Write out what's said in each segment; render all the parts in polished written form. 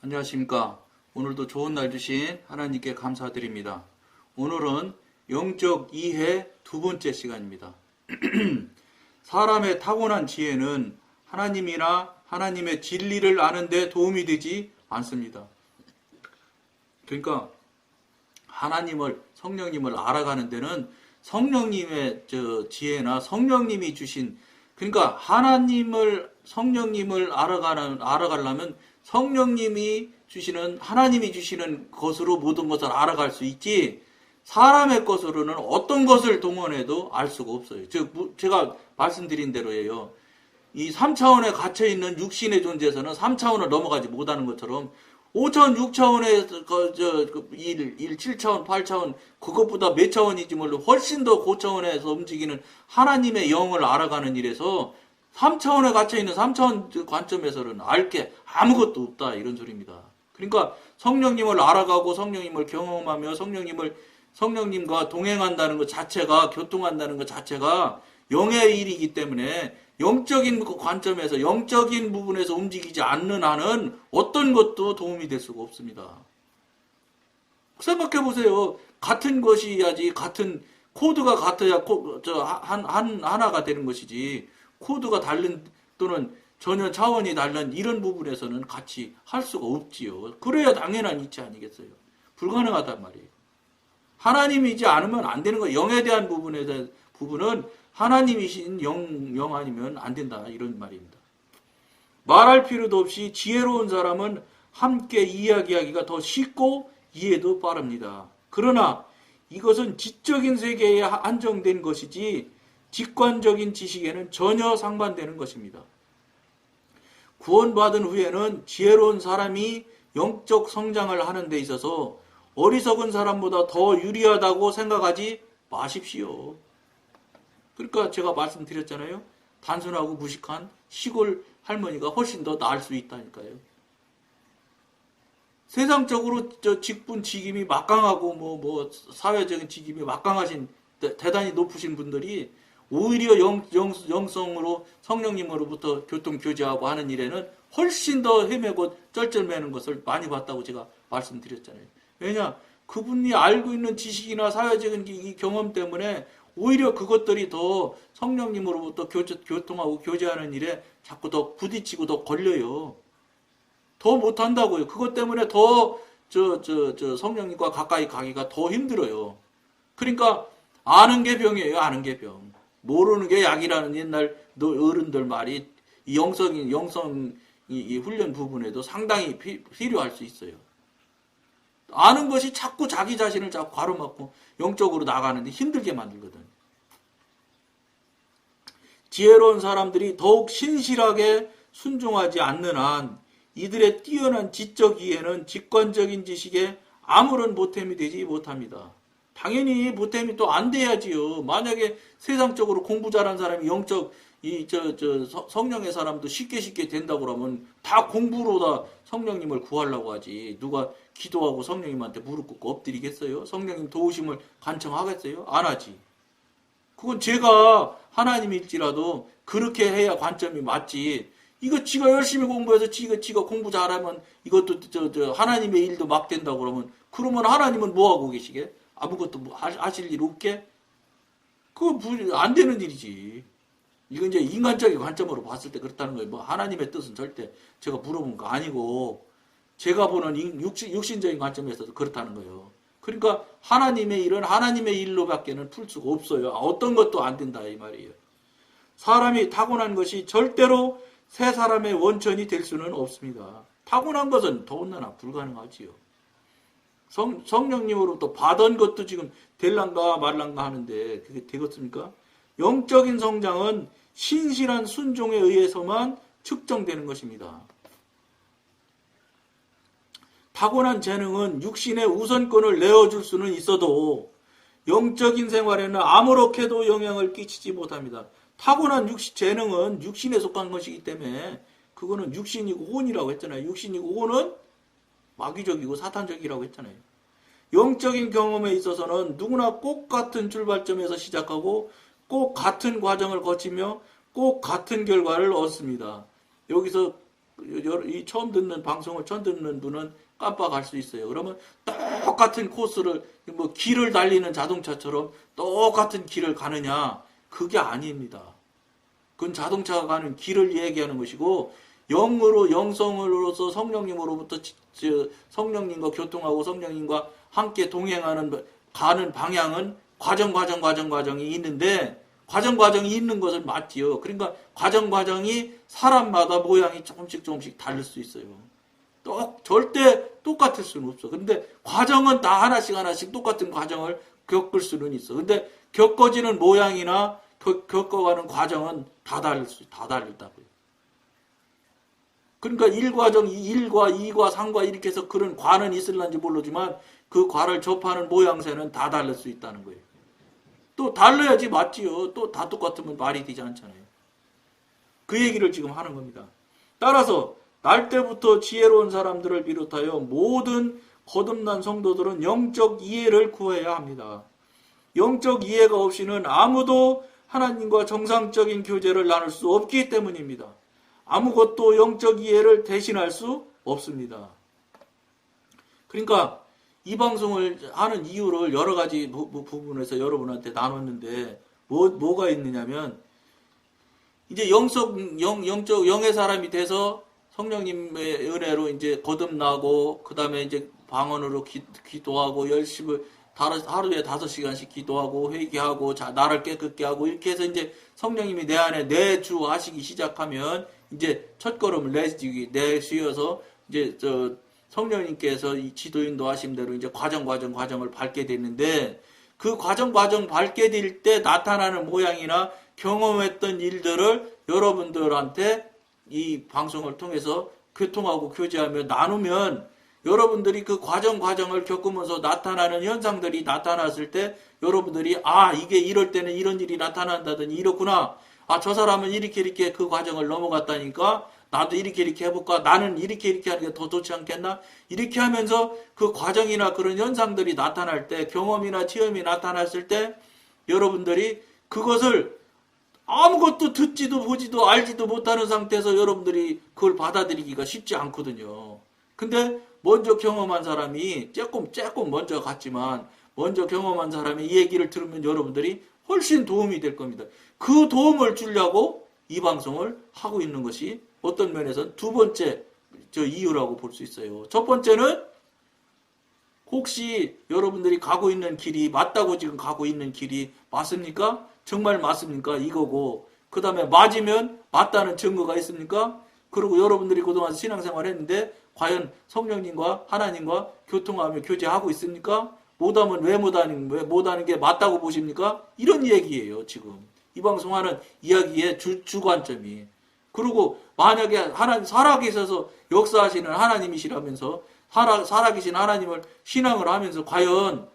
안녕하십니까. 오늘도 좋은 날 주신 하나님께 감사드립니다. 오늘은 영적 이해 두 번째 시간입니다. 사람의 타고난 지혜는 하나님이나 하나님의 진리를 아는 데 도움이 되지 않습니다. 그러니까 하나님을, 성령님을 알아가는 데는 성령님의 지혜나 성령님이 주신, 그러니까 하나님을, 성령님을 알아가려면 성령님이 주시는, 하나님이 주시는 것으로 모든 것을 알아갈 수 있지, 사람의 것으로는 어떤 것을 동원해도 알 수가 없어요. 제가 말씀드린 대로예요. 이 3차원에 갇혀있는 육신의 존재에서는 3차원을 넘어가지 못하는 것처럼 5차원, 6차원의 1, 7차원, 8차원, 그것보다 몇 차원이지 몰라 훨씬 더 고차원에서 움직이는 하나님의 영을 알아가는 일에서 3차원에 갇혀있는 3차원 관점에서는 알 게 아무것도 없다, 이런 소리입니다. 그러니까 성령님을 알아가고 성령님을 경험하며 성령님과 동행한다는 것 자체가, 교통한다는 것 자체가 영의 일이기 때문에 영적인 관점에서, 영적인 부분에서 움직이지 않는 한은 어떤 것도 도움이 될 수가 없습니다. 생각해 보세요. 같은 것이야지, 같은 코드가 같아야 하나가 되는 것이지, 코드가 다른 또는 전혀 차원이 다른 이런 부분에서는 같이 할 수가 없지요. 그래야 당연한 이치 아니겠어요. 불가능하단 말이에요. 하나님이지 않으면 안 되는 거예요. 영에 대한 부분은 하나님이신 영 아니면 안 된다, 이런 말입니다. 말할 필요도 없이 지혜로운 사람은 함께 이야기하기가 더 쉽고 이해도 빠릅니다. 그러나 이것은 지적인 세계에 한정된 것이지 직관적인 지식에는 전혀 상반되는 것입니다. 구원받은 후에는 지혜로운 사람이 영적 성장을 하는 데 있어서 어리석은 사람보다 더 유리하다고 생각하지 마십시오. 그러니까 제가 말씀드렸잖아요. 단순하고 무식한 시골 할머니가 훨씬 더 나을 수 있다니까요. 세상적으로 직분, 직임이 막강하고 사회적인 직임이 막강하신, 대단히 높으신 분들이 오히려 영성으로 성령님으로부터 교통 교제하고 하는 일에는 훨씬 더 헤매고 쩔쩔매는 것을 많이 봤다고 제가 말씀드렸잖아요. 왜냐? 그분이 알고 있는 지식이나 사회적인 이 경험 때문에 오히려 그것들이 더 성령님으로부터 교통하고 교제하는 일에 자꾸 더 부딪히고 더 걸려요. 더 못한다고요. 그것 때문에 더 성령님과 가까이 가기가 더 힘들어요. 그러니까 아는 게 병이에요. 아는 게 병. 모르는 게 약이라는 옛날 어른들 말이 영성 훈련 부분에도 상당히 필요할 수 있어요. 아는 것이 자꾸 자기 자신을 자꾸 가로막고 영적으로 나가는데 힘들게 만들거든. 지혜로운 사람들이 더욱 신실하게 순종하지 않는 한 이들의 뛰어난 지적 이해는 직관적인 지식에 아무런 보탬이 되지 못합니다. 당연히 보탬이 또 안 돼야지요. 만약에 세상적으로 공부 잘한 사람이 영적 성령의 사람도 쉽게 된다고 그러면 다 공부로 다 성령님을 구하려고 하지. 누가 기도하고 성령님한테 무릎 꿇고 엎드리겠어요? 성령님 도우심을 간청하겠어요? 안 하지. 그건 제가 하나님일지라도 그렇게 해야 관점이 맞지. 이거 지가 열심히 공부해서 지가 공부 잘하면 이것도 하나님의 일도 막 된다고 그러면 하나님은 뭐 하고 계시게? 아무것도 하실 일 없게? 그거 안 되는 일이지. 이건 이제 인간적인 관점으로 봤을 때 그렇다는 거예요. 하나님의 뜻은 절대 제가 물어본 거 아니고 제가 보는 육신적인 관점에서도 그렇다는 거예요. 그러니까 하나님의 일은 하나님의 일로밖에는 풀 수가 없어요. 어떤 것도 안 된다, 이 말이에요. 사람이 타고난 것이 절대로 새 사람의 원천이 될 수는 없습니다. 타고난 것은 더군다나 불가능하지요. 성령님으로부터 받은 것도 지금 될란가 말란가 하는데 그게 되겠습니까? 영적인 성장은 신실한 순종에 의해서만 측정되는 것입니다. 타고난 재능은 육신의 우선권을 내어줄 수는 있어도 영적인 생활에는 아무렇게도 영향을 끼치지 못합니다. 타고난 재능은 육신에 속한 것이기 때문에 그거는 육신이고 혼이라고 했잖아요. 육신이고 혼은 마귀적이고 사탄적이라고 했잖아요. 영적인 경험에 있어서는 누구나 꼭 같은 출발점에서 시작하고 꼭 같은 과정을 거치며 꼭 같은 결과를 얻습니다. 여기서 이 처음 듣는 방송을 처음 듣는 분은 깜빡할 수 있어요. 그러면 똑같은 코스를 뭐 길을 달리는 자동차처럼 똑같은 길을 가느냐? 그게 아닙니다. 그건 자동차가 가는 길을 얘기하는 것이고 영으로 영성으로서 성령님으로부터 성령님과 교통하고 성령님과 함께 동행하는 가는 방향은 과정이 있는데 과정이 있는 것은 맞지요. 그러니까 과정이 사람마다 모양이 조금씩 다를 수 있어요. 절대 똑같을 수는 없어. 근데 과정은 다 하나씩 똑같은 과정을 겪을 수는 있어. 근데 겪어지는 모양이나 겪어가는 과정은 다 다르다고요. 그러니까 1과정, 1과 2과 3과 이렇게 해서 그런 과는 있을런지 모르지만 그 과를 접하는 모양새는 다 다를 수 있다는 거예요. 또 달라야지 맞지요. 또 다 똑같으면 말이 되지 않잖아요. 그 얘기를 지금 하는 겁니다. 따라서 날 때부터 지혜로운 사람들을 비롯하여 모든 거듭난 성도들은 영적 이해를 구해야 합니다. 영적 이해가 없이는 아무도 하나님과 정상적인 교제를 나눌 수 없기 때문입니다. 아무것도 영적 이해를 대신할 수 없습니다. 그러니까 이 방송을 하는 이유를 여러 가지 부분에서 여러분한테 나눴는데 뭐가 있느냐면 이제 영의 사람이 돼서 성령님의 은혜로 이제 거듭나고 그 다음에 이제 방언으로 기도하고 열심히 하루에 5시간씩 기도하고 회개하고 나를 깨끗게 하고 이렇게 해서 이제 성령님이 내 안에 내주하시기 시작하면 이제 첫걸음을 내쉬어서 이제 성령님께서 이 지도인도 하신 대로 이제 과정을 밟게 됐는데 그 과정 밟게 될 때 나타나는 모양이나 경험했던 일들을 여러분들한테 이 방송을 통해서 교통하고 교제하며 나누면 여러분들이 그 과정을 겪으면서 나타나는 현상들이 나타났을 때 여러분들이 이게 이럴 때는 이런 일이 나타난다더니 이렇구나. 저 사람은 이렇게 그 과정을 넘어갔다니까 나도 이렇게 해볼까? 나는 이렇게 하는 게 더 좋지 않겠나? 이렇게 하면서 그 과정이나 그런 현상들이 나타날 때 경험이나 체험이 나타났을 때 여러분들이 그것을 아무것도 듣지도 보지도 알지도 못하는 상태에서 여러분들이 그걸 받아들이기가 쉽지 않거든요. 근데 먼저 경험한 사람이 조금 먼저 갔지만 먼저 경험한 사람이 이 얘기를 들으면 여러분들이 훨씬 도움이 될 겁니다. 그 도움을 주려고 이 방송을 하고 있는 것이 어떤 면에서는 두 번째 이유라고 볼 수 있어요. 첫 번째는 혹시 여러분들이 가고 있는 길이 맞다고 지금 가고 있는 길이 맞습니까? 정말 맞습니까? 이거고 그 다음에 맞으면 맞다는 증거가 있습니까? 그리고 여러분들이 그동안 신앙생활을 했는데 과연 성령님과 하나님과 교통하며 교제하고 있습니까? 못하면 왜 못하는 게 맞다고 보십니까? 이런 얘기예요. 지금 이 방송하는 이야기의 주관점이. 그리고 만약에 하나님 살아계셔서 역사하시는 하나님이시라면서 살아계신 하나님을 신앙을 하면서 과연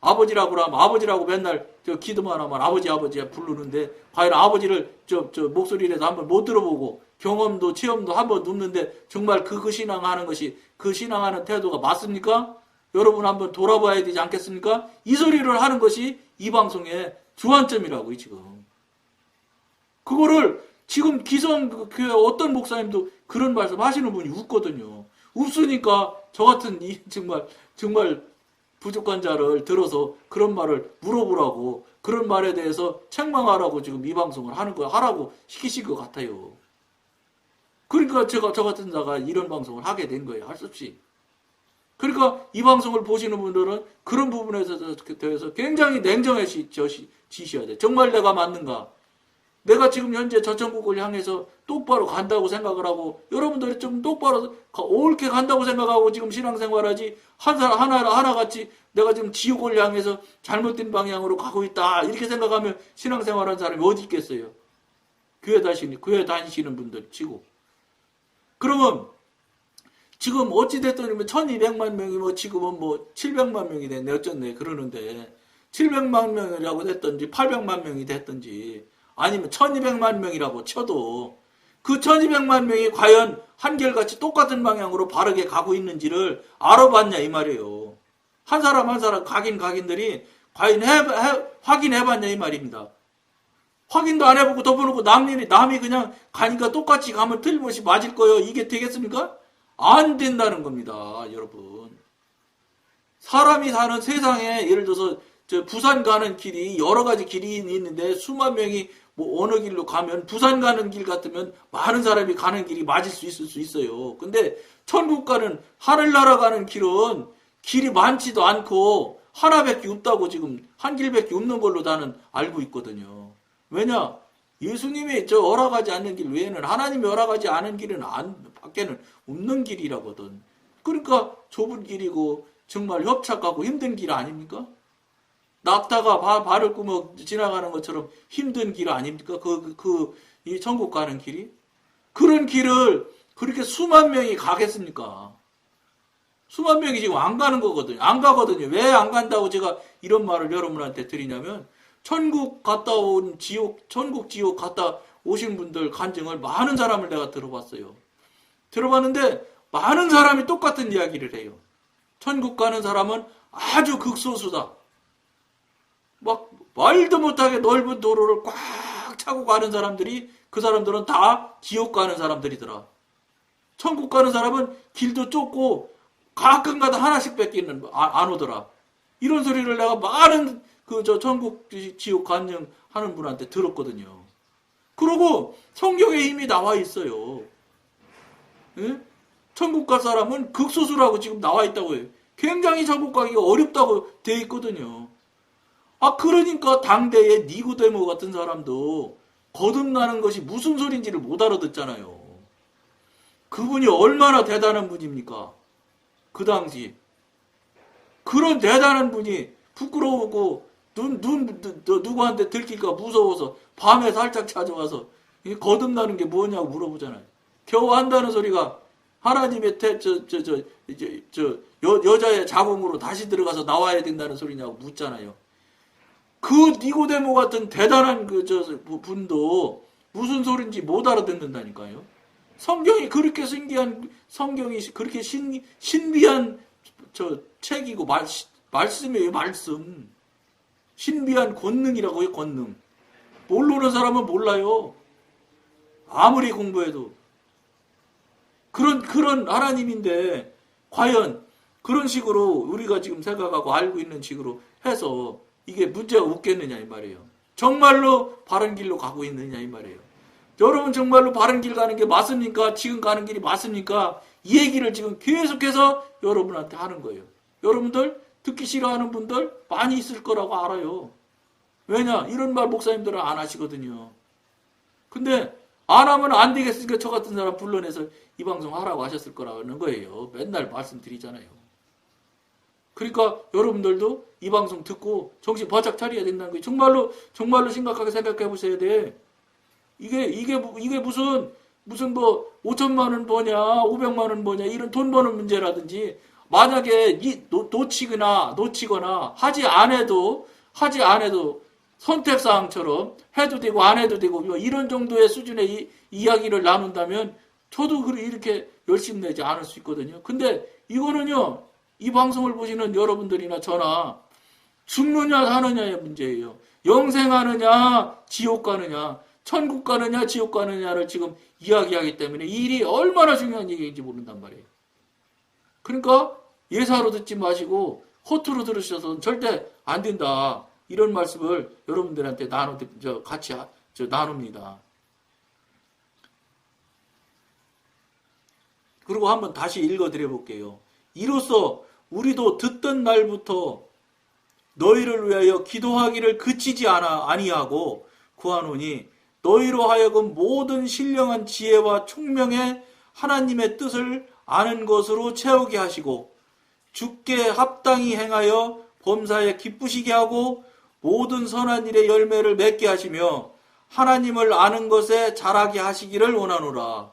아버지라고 하면 아버지라고 맨날 기도만 하면 아버지 부르는데 과연 아버지를 목소리라도 한번 못 들어보고 경험도 체험도 한번 눕는데 정말 그 신앙하는 것이 그 신앙하는 태도가 맞습니까? 여러분 한번 돌아봐야 되지 않겠습니까? 이 소리를 하는 것이 이 방송의 주안점이라고요. 지금 그거를 지금 기성교회 어떤 목사님도 그런 말씀 하시는 분이 웃거든요. 웃으니까 저 같은 정말 부족한 자를 들어서 그런 말을 물어보라고 그런 말에 대해서 책망하라고 지금 이 방송을 하라고 시키실 것 같아요. 그러니까 저 같은 자가 이런 방송을 하게 된 거예요. 할 수 없이. 그러니까 이 방송을 보시는 분들은 그런 부분에 대해서 굉장히 냉정해지셔야 돼. 정말 내가 맞는가? 내가 지금 현재 저천국을 향해서 똑바로 간다고 생각을 하고 여러분들이 좀 똑바로 옳게 간다고 생각하고 지금 신앙생활하지 하나같이 내가 지금 지옥을 향해서 잘못된 방향으로 가고 있다 이렇게 생각하면 신앙생활하는 사람이 어디 있겠어요? 교회 다니시는 분들 치고. 그러면 지금 어찌됐든 1200만 명이 지금은 700만 명이 됐네 어쩌네 그러는데 700만 명이라고 됐든지 800만 명이 됐든지 아니면 1200만 명이라고 쳐도 그 1200만 명이 과연 한결같이 똑같은 방향으로 바르게 가고 있는지를 알아봤냐 이 말이에요. 한 사람 가긴들이 과연 확인해봤냐 이 말입니다. 확인도 안 해보고 덮어놓고 남이 그냥 가니까 똑같이 가면 틀림없이 맞을 거예요. 이게 되겠습니까? 안 된다는 겁니다, 여러분. 사람이 사는 세상에 예를 들어서 저 부산 가는 길이 여러 가지 길이 있는데 수만 명이 뭐 어느 길로 가면 부산 가는 길 같으면 많은 사람이 가는 길이 맞을 수 있을 수 있어요. 근데 천국 가는 하늘나라 가는 길은 길이 많지도 않고 하나밖에 없다고 지금 한 길밖에 없는 걸로 나는 알고 있거든요. 왜냐? 예수님이 저 허락하지 않는 길 외에는 하나님이 허락하지 않은 길은 밖에는 없는 길이라거든. 그러니까 좁은 길이고 정말 협착하고 힘든 길 아닙니까? 낙타가 발을 꾸며 지나가는 것처럼 힘든 길 아닙니까? 이 천국 가는 길이? 그런 길을 그렇게 수만 명이 가겠습니까? 수만 명이 지금 안 가는 거거든요. 안 가거든요. 왜 안 간다고 제가 이런 말을 여러분한테 드리냐면, 천국 갔다 온 천국 지옥 갔다 오신 분들 간증을 많은 사람을 내가 들어봤어요. 들어봤는데, 많은 사람이 똑같은 이야기를 해요. 천국 가는 사람은 아주 극소수다. 막 말도 못하게 넓은 도로를 꽉 차고 가는 사람들이 그 사람들은 다 지옥 가는 사람들이더라. 천국 가는 사람은 길도 좁고 가끔가다 하나씩 뺏기는 안 오더라. 이런 소리를 내가 많은 천국 지옥 간증하는 분한테 들었거든요. 그러고 성경에 이미 나와 있어요. 예? 천국 갈 사람은 극소수라고 지금 나와 있다고 해요. 굉장히 천국 가기가 어렵다고 돼 있거든요. 그러니까 당대의 니고데모 같은 사람도 거듭나는 것이 무슨 소린지를 못 알아듣잖아요. 그분이 얼마나 대단한 분입니까? 그 당시. 그런 대단한 분이 부끄러우고 누구한테 들킬까 무서워서 밤에 살짝 찾아와서 거듭나는 게 뭐냐고 물어보잖아요. 겨우 한다는 소리가 하나님의 여자의 자궁으로 다시 들어가서 나와야 된다는 소리냐고 묻잖아요. 그 니고데모 같은 대단한 분도 무슨 소린지 못 알아듣는다니까요. 성경이 그렇게 성경이 그렇게 신비한 책이고 말씀이에요, 말씀. 신비한 권능이라고요, 권능. 모르는 사람은 몰라요. 아무리 공부해도. 그런 하나님인데, 과연 그런 식으로 우리가 지금 생각하고 알고 있는 식으로 해서 이게 문제가 없겠느냐, 이 말이에요. 정말로 바른 길로 가고 있느냐, 이 말이에요. 여러분 정말로 바른 길 가는 게 맞습니까? 지금 가는 길이 맞습니까? 이 얘기를 지금 계속해서 여러분한테 하는 거예요. 여러분들 듣기 싫어하는 분들 많이 있을 거라고 알아요. 왜냐? 이런 말 목사님들은 안 하시거든요. 근데 안 하면 안 되겠으니까 저 같은 사람 불러내서 이 방송 하라고 하셨을 거라는 거예요. 맨날 말씀드리잖아요. 그러니까 여러분들도 이 방송 듣고 정신 바짝 차려야 된다는 거예요. 정말로 심각하게 생각해 보셔야 돼. 이게 무슨 뭐 5천만 원 버냐 500만 원 버냐 이런 돈 버는 문제라든지, 만약에 놓치거나 하지 않아도 선택사항처럼 해도 되고 안 해도 되고 뭐 이런 정도의 수준의 이야기를 나눈다면 저도 이렇게 열심히 내지 않을 수 있거든요. 근데 이거는요, 이 방송을 보시는 여러분들이나 저나 죽느냐 사느냐의 문제예요. 영생하느냐 지옥 가느냐, 천국 가느냐 지옥 가느냐를 지금 이야기하기 때문에 이 일이 얼마나 중요한 얘기인지 모른단 말이에요. 그러니까 예사로 듣지 마시고 허투루 들으셔서는 절대 안 된다. 이런 말씀을 여러분들한테 같이 나눕니다. 그리고 한번 다시 읽어드려 볼게요. 이로써 우리도 듣던 날부터 너희를 위하여 기도하기를 그치지 아니하고 구하노니, 너희로 하여금 모든 신령한 지혜와 총명에 하나님의 뜻을 아는 것으로 채우게 하시고, 주께 합당히 행하여 범사에 기쁘시게 하고 모든 선한 일의 열매를 맺게 하시며 하나님을 아는 것에 자라게 하시기를 원하노라.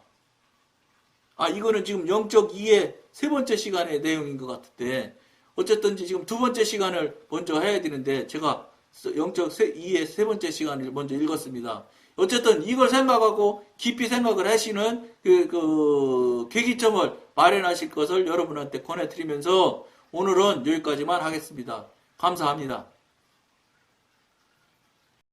이거는 지금 영적 2의 세 번째 시간의 내용인 것 같은데, 어쨌든 지금 두 번째 시간을 먼저 해야 되는데 제가 영적 2의 세 번째 시간을 먼저 읽었습니다. 어쨌든 이걸 생각하고 깊이 생각을 하시는 그 계기점을 마련하실 것을 여러분한테 권해드리면서 오늘은 여기까지만 하겠습니다. 감사합니다.